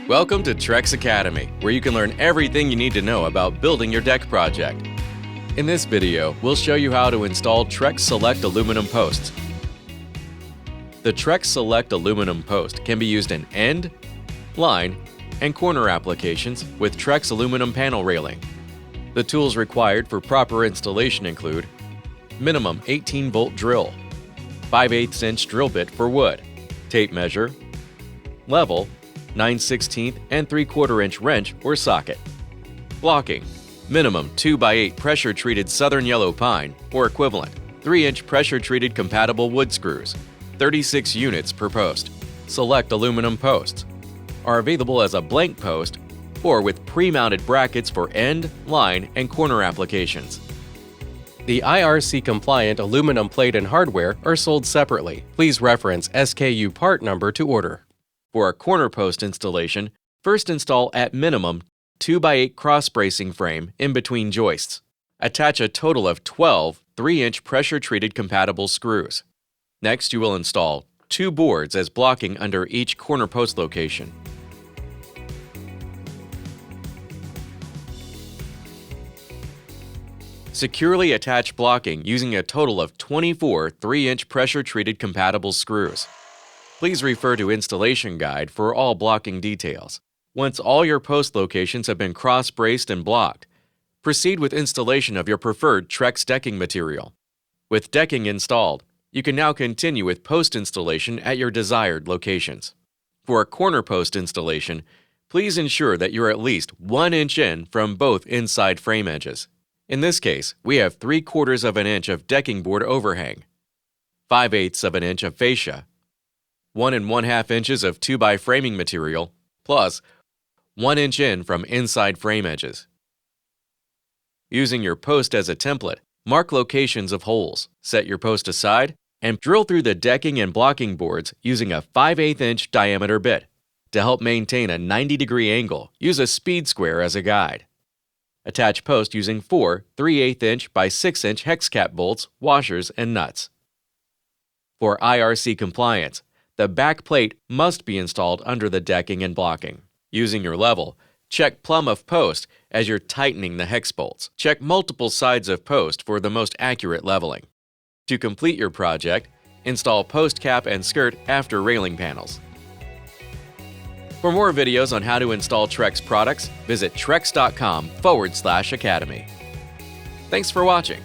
Welcome to Trex Academy, where you can learn everything you need to know about building your deck project. In this video, we'll show you how to install Trex Select Aluminum Posts. The Trex Select Aluminum Post can be used in end, line, and corner applications with Trex Aluminum Panel Railing. The tools required for proper installation include minimum 18-volt drill, 5/8" drill bit for wood, tape measure, level, 9/16 and 3/4 inch wrench or socket. Blocking: minimum 2x8 pressure-treated southern yellow pine or equivalent, 3-inch pressure-treated compatible wood screws, 36 units per post. Select aluminum posts are available as a blank post or with pre-mounted brackets for end, line, and corner applications. The IRC-compliant aluminum plate and hardware are sold separately. Please reference SKU part number to order. For a corner post installation, first install at minimum 2x8 cross-bracing frame in between joists. Attach a total of 12 3-inch pressure-treated compatible screws. Next, you will install 2 boards as blocking under each corner post location. Securely attach blocking using a total of 24 3-inch pressure-treated compatible screws. Please refer to Installation Guide for all blocking details. Once all your post locations have been cross-braced and blocked, proceed with installation of your preferred Trex decking material. With decking installed, you can now continue with post installation at your desired locations. For a corner post installation, please ensure that you're at least 1 inch in from both inside frame edges. In this case, we have 3/4 inch of decking board overhang, 5/8 inch of fascia, 1 1/2 inches of 2x framing material, plus 1 inch in from inside frame edges. Using your post as a template, mark locations of holes, set your post aside, and drill through the decking and blocking boards using a 5/8 inch diameter bit. To help maintain a 90-degree angle, use a speed square as a guide. Attach post using 4 3/8 inch by 6 inch hex cap bolts, washers, and nuts. For IRC compliance, the back plate must be installed under the decking and blocking. Using your level, check plumb of post as you're tightening the hex bolts. Check multiple sides of post for the most accurate leveling. To complete your project, install post cap and skirt after railing panels. For more videos on how to install Trex products, visit trex.com/academy. Thanks for watching.